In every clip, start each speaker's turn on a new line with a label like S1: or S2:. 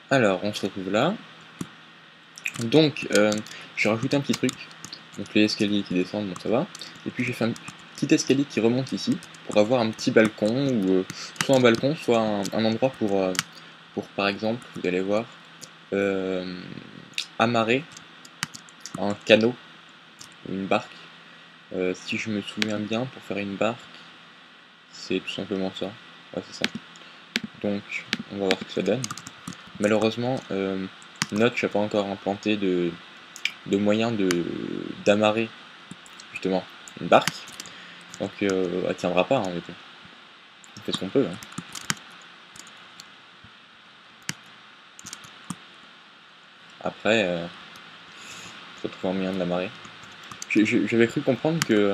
S1: Alors, on se retrouve là. Donc, j'ai rajouté un petit truc. Donc les escaliers qui descendent, bon ça va. Et puis j'ai fait un petit escalier qui remonte ici, pour avoir un petit balcon, ou soit un balcon, soit un endroit pour par exemple, vous allez voir, euh, amarrer un canot, une barque. Si je me souviens bien, pour faire une barque, c'est tout simplement ça. Ouais, c'est ça. Donc, on va voir ce que ça donne. Malheureusement, Notch n'a pas encore implanté de moyen d'amarrer justement une barque. Donc, elle tiendra pas, hein, mais bon, on fait ce qu'on peut. Hein. Après, faut trouver un moyen de l'amarrer. J'avais cru comprendre que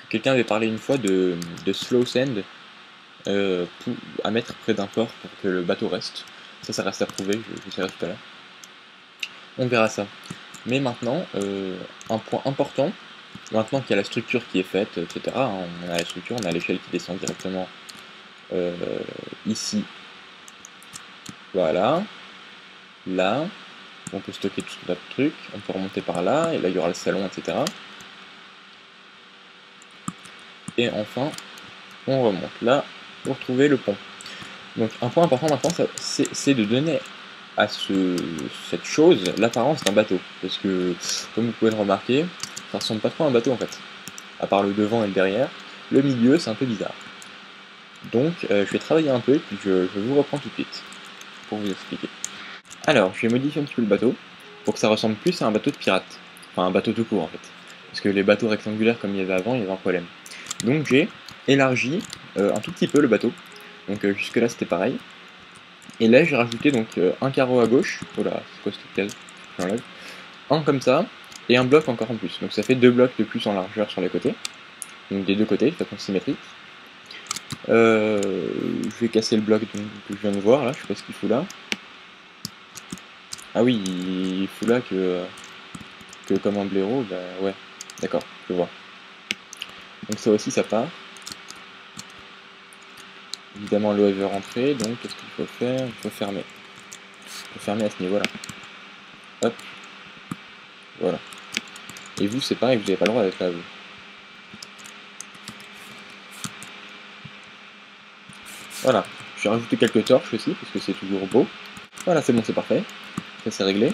S1: quelqu'un avait parlé une fois de slow sand à mettre près d'un port pour que le bateau reste. Ça reste à prouver, je sais tout à l'heure. On verra ça. Mais maintenant, un point important, maintenant qu'il y a la structure qui est faite, etc., hein, on a la structure, on a l'échelle qui descend directement euh, ici, voilà, là, on peut stocker tout notre truc, on peut remonter par là, et là il y aura le salon, etc. Et enfin, on remonte là pour trouver le pont. Donc un point important maintenant, c'est de donner à cette chose l'apparence d'un bateau. Parce que, comme vous pouvez le remarquer, ça ressemble pas trop à un bateau en fait. À part le devant et le derrière, le milieu c'est un peu bizarre. Donc je vais travailler un peu et puis je vous reprends tout de suite pour vous expliquer. Alors, je vais modifier un petit peu le bateau pour que ça ressemble plus à un bateau de pirate. Enfin, un bateau tout court en fait. Parce que les bateaux rectangulaires comme il y avait avant, il y avait un problème. Donc j'ai élargi un tout petit peu le bateau. Donc jusque là c'était pareil. Et là j'ai rajouté donc un carreau à gauche. Oh là, c'est quoi cette case? J'enlève. Un comme ça, et un bloc encore en plus. Donc ça fait deux blocs de plus en largeur sur les côtés. Donc des deux côtés, de façon symétrique. Je vais casser le bloc que je viens de voir là, je sais pas ce qu'il fout là. Ah oui, il fout là que comme un blaireau, bah ouais, d'accord, je vois. Donc ça aussi ça part. Évidemment l'eau veut rentrer, donc qu'est-ce qu'il faut faire? Il faut fermer. Il faut fermer à ce niveau-là. Hop, voilà. Et vous c'est pareil, vous n'avez pas le droit d'être là vous. Voilà, je vais rajouter quelques torches aussi, parce que c'est toujours beau. Voilà, c'est bon, c'est parfait. Ça c'est réglé.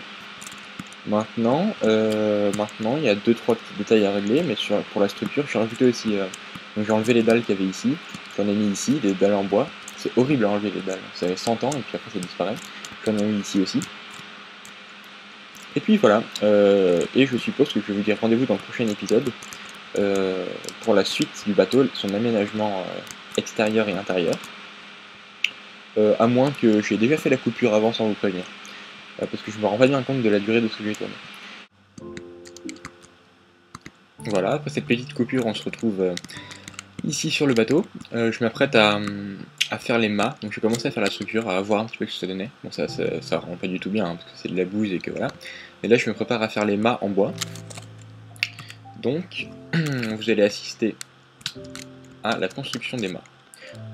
S1: Maintenant, il y a 2-3 petits détails à régler, mais pour la structure, je suis rajouté aussi. Donc j'ai enlevé les dalles qu'il y avait ici, j'en ai mis ici, des dalles en bois. C'est horrible à enlever les dalles, ça avait 100 ans et puis après ça disparaît. J'en ai mis ici aussi. Et puis voilà, et je suppose que je vais vous dire rendez-vous dans le prochain épisode pour la suite du bateau, son aménagement extérieur et intérieur. À moins que j'ai déjà fait la coupure avant sans vous prévenir. Parce que je me rends pas bien compte de la durée de ce que je vais tourner. Voilà, après cette petite coupure, on se retrouve ici sur le bateau. Je m'apprête à faire les mâts, donc je vais commencer à faire la structure, à voir un petit peu ce que ça donnait. Bon, ça rend pas du tout bien, hein, parce que c'est de la bouse et que voilà. Mais là, je me prépare à faire les mâts en bois. Donc, vous allez assister à la construction des mâts.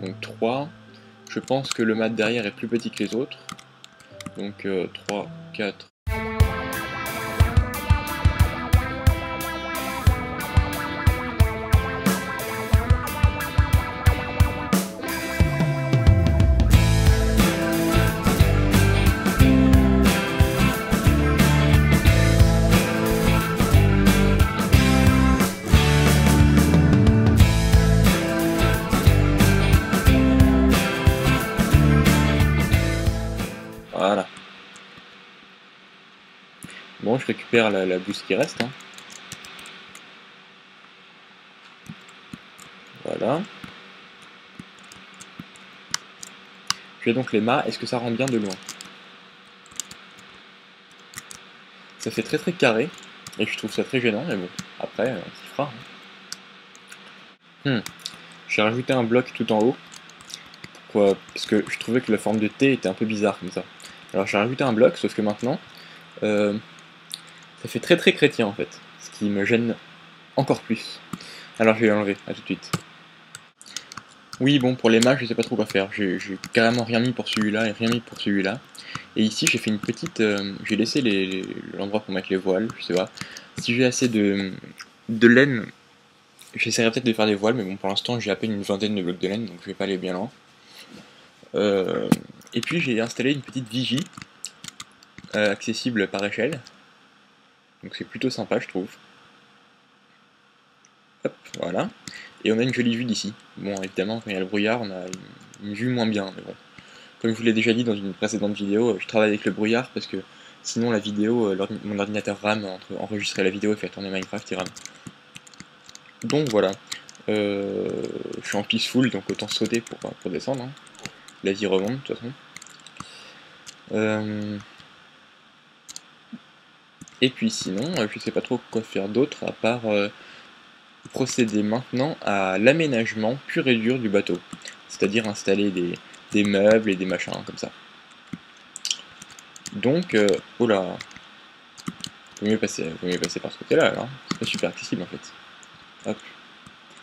S1: Donc 3, je pense que le mât derrière est plus petit que les autres. Donc 3, 4... Voilà. Bon, je récupère la bouse qui reste. Hein. Voilà. Je fais donc les mâts. Est-ce que ça rend bien de loin? Ça fait très très carré. Et je trouve ça très gênant, mais bon. Après, on s'y fera. Hein. J'ai rajouté un bloc tout en haut. Pourquoi? Parce que je trouvais que la forme de T était un peu bizarre comme ça. Alors j'ai rajouté un bloc, sauf que maintenant, ça fait très très chrétien en fait. Ce qui me gêne encore plus. Alors je vais l'enlever, à tout de suite. Oui, bon, pour les mâts, je sais pas trop quoi faire. J'ai carrément rien mis pour celui-là et rien mis pour celui-là. Et ici, j'ai fait une petite... j'ai laissé l'endroit pour mettre les voiles, je sais pas. Si j'ai assez de laine, j'essaierai peut-être de faire des voiles, mais bon, pour l'instant, j'ai à peine une vingtaine de blocs de laine, donc je vais pas aller bien loin. Et puis, j'ai installé une petite vigie, accessible par échelle. Donc c'est plutôt sympa, je trouve. Hop, voilà. Et on a une jolie vue d'ici. Bon, évidemment, quand il y a le brouillard, on a une vue moins bien, mais bon. Comme je vous l'ai déjà dit dans une précédente vidéo, je travaille avec le brouillard parce que sinon la vidéo, mon ordinateur rame entre enregistrer la vidéo et faire tourner Minecraft, il rame. Donc voilà. Je suis en peaceful, donc autant sauter pour descendre. Hein. La vie remonte, de toute façon. Et puis sinon, je sais pas trop quoi faire d'autre à part procéder maintenant à l'aménagement pur et dur du bateau. C'est-à-dire installer des meubles et des machins comme ça. Donc, oh là, vaut mieux passer par ce côté-là, alors. C'est pas super accessible en fait. Hop.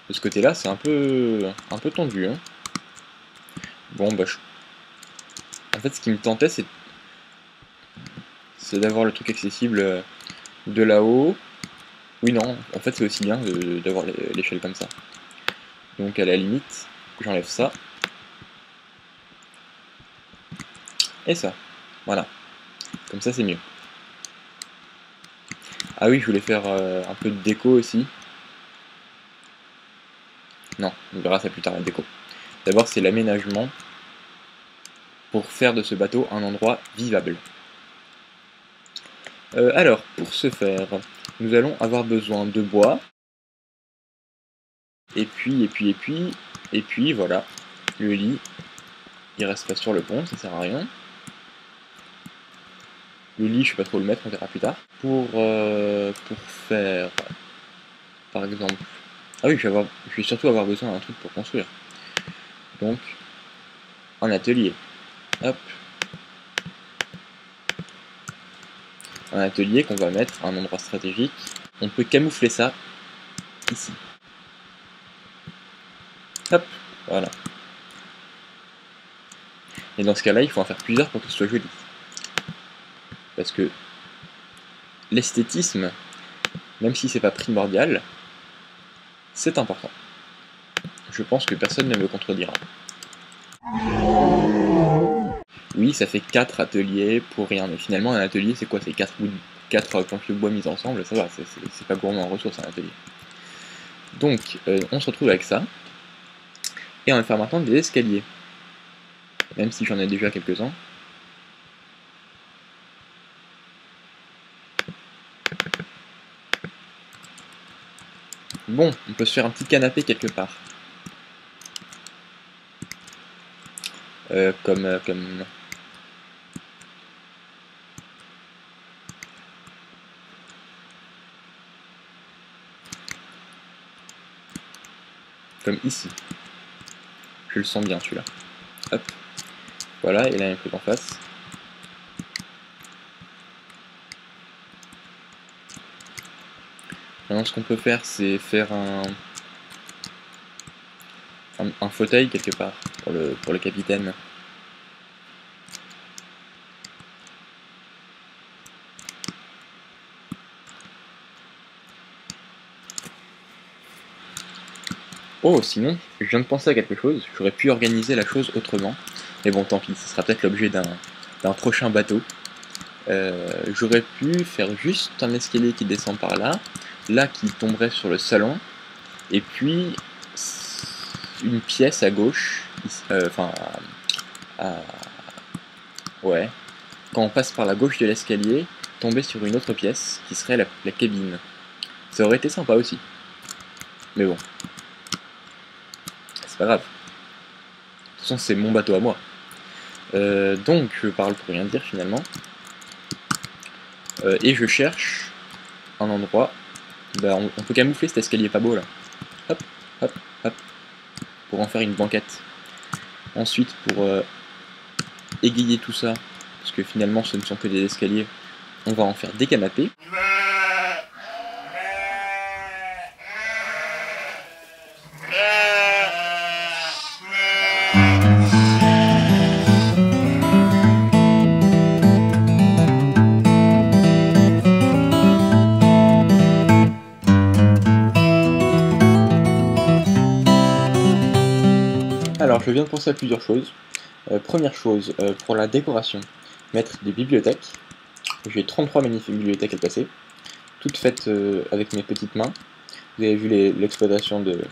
S1: De ce côté-là, c'est un peu tendu. Hein. Bon, bah, en fait, ce qui me tentait, c'est d'avoir le truc accessible de là-haut. Oui, non, en fait, c'est aussi bien d'avoir l'échelle comme ça. Donc, à la limite, j'enlève ça. Et ça. Voilà. Comme ça, c'est mieux. Ah oui, je voulais faire un peu de déco aussi. Non, on verra ça plus tard, la déco. D'abord, c'est l'aménagement pour faire de ce bateau un endroit vivable. Alors, pour ce faire, nous allons avoir besoin de bois. Et puis, voilà. Le lit, il reste pas sur le pont, ça sert à rien. Le lit, je sais pas trop le mettre, on verra plus tard. Pour faire, par exemple... Ah oui, je vais surtout avoir besoin d'un truc pour construire. Donc, un atelier. Hop. Un atelier qu'on va mettre à un endroit stratégique. On peut camoufler ça ici. Hop, voilà. Et dans ce cas-là, il faut en faire plusieurs pour que ce soit joli. Parce que l'esthétisme, même si c'est pas primordial, c'est important. Je pense que personne ne me contredira. Oui, ça fait 4 ateliers pour rien, mais finalement un atelier c'est quoi? C'est 4 planches de bois mises ensemble, ça va, c'est pas gourmand en ressources un atelier. Donc on se retrouve avec ça, et on va faire maintenant des escaliers. Même si j'en ai déjà quelques-uns. Bon, on peut se faire un petit canapé quelque part. Comme ici. Je le sens bien celui-là. Hop. Voilà, et là il y a un truc en face. Maintenant ce qu'on peut faire c'est faire un fauteuil quelque part pour le capitaine. Oh, sinon, je viens de penser à quelque chose, j'aurais pu organiser la chose autrement. Mais bon, tant pis, ce sera peut-être l'objet d'un prochain bateau. J'aurais pu faire juste un escalier qui descend par là, là qui tomberait sur le salon, et puis une pièce à gauche, enfin, ouais, quand on passe par la gauche de l'escalier, tomber sur une autre pièce, qui serait la cabine. Ça aurait été sympa aussi. Mais bon, c'est pas grave. De toute façon, c'est mon bateau à moi. Donc, je parle pour rien dire finalement. Et je cherche un endroit. Bah, on peut camoufler cet escalier pas beau là. Hop, hop, hop. Pour en faire une banquette. Ensuite, pour égayer tout ça, parce que finalement ce ne sont que des escaliers, on va en faire des canapés. Alors, je viens de penser à plusieurs choses. Première chose, pour la décoration, mettre des bibliothèques. J'ai 33 magnifiques bibliothèques à passer, toutes faites avec mes petites mains. Vous avez vu l'exploitation de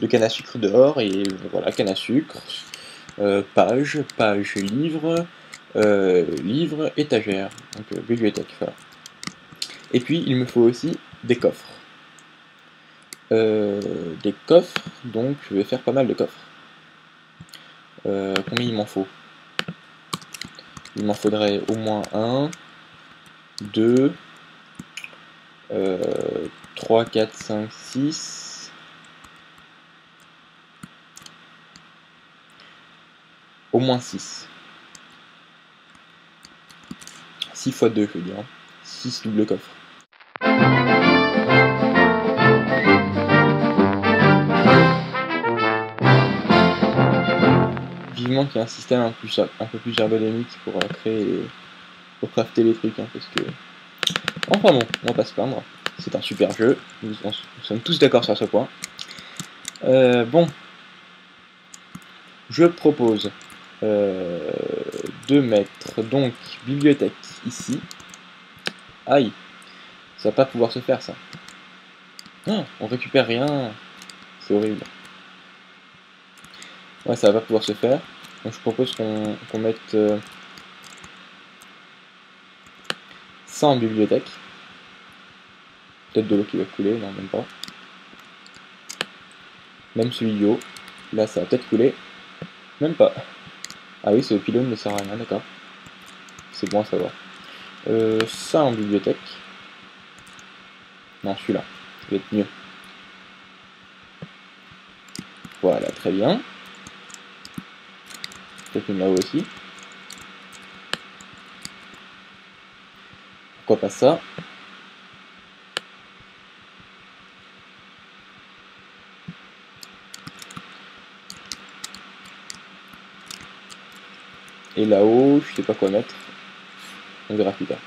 S1: canne à sucre dehors, et voilà, canne à sucre, page, livre, livre, étagère, donc bibliothèque, voilà. Et puis il me faut aussi des coffres. Des coffres, donc je vais faire pas mal de coffres. Combien il m'en faut? Il m'en faudrait au moins 1, 2, 3, 4, 5, 6. Au moins 6. 6 x 2, je veux dire. 6 double coffres. Vivement qu'il y ait un système un peu plus ergonomique pour pour crafter les trucs, hein, parce que... Enfin bon, on va pas se plaindre. C'est un super jeu, nous sommes tous d'accord sur ce point. Bon. Je propose de mettre donc bibliothèque ici. Aïe, ça va pas pouvoir se faire ça. Non, on récupère rien. C'est horrible. Ouais, ça va pas pouvoir se faire. Donc je propose qu'on mette ça en bibliothèque. Peut-être de l'eau qui va couler, non, même pas. Même celui du haut. Là, ça va peut-être couler. Même pas. Ah oui, ce pylône ne sert à rien, d'accord. C'est bon à savoir. Ça en bibliothèque. Non, celui-là. Ça va être mieux. Voilà, très bien. Peut-être une là-haut aussi. Pourquoi pas ça? Et là-haut, je sais pas quoi mettre. On verra plus tard.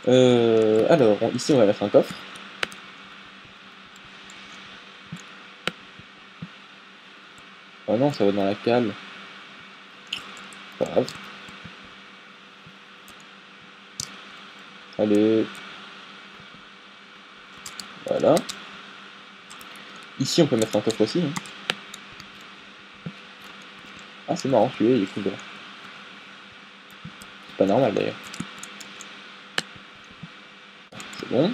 S1: Alors, ici on va mettre un coffre. Oh non, ça va dans la cale. Pas grave. Allez. Voilà. Ici on peut mettre un coffre aussi. Hein. Ah, c'est marrant, celui-là il est couvert. C'est pas normal d'ailleurs. C'est bon.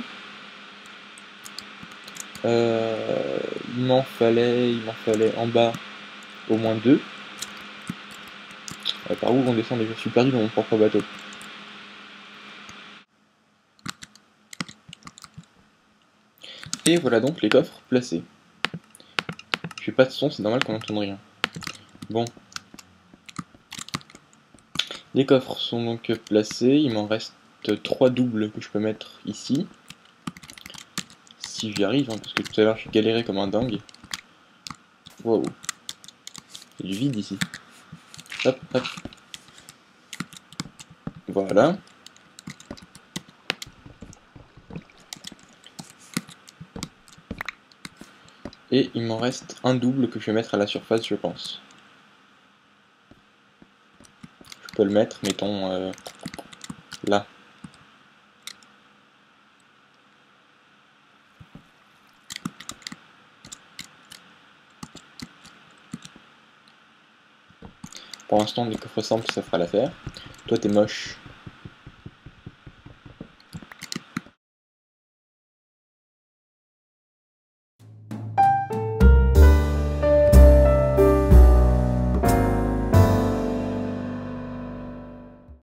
S1: Il m'en fallait en bas au moins 2. Par où on descend déjà? Je suis perdu dans mon propre bateau. Et voilà donc les coffres placés. Je fais pas de son, c'est normal qu'on n'entende rien. Bon. Les coffres sont donc placés, il m'en reste 3 doubles que je peux mettre ici. Si j'y arrive, hein, parce que tout à l'heure j'ai galéré comme un dingue. Wow. Il y a du vide ici. Hop, hop. Voilà. Et il m'en reste un double que je vais mettre à la surface, je pense. Je peux le mettre, mettons, là. Pour l'instant, des coffres simples, ça fera l'affaire. Toi, t'es moche.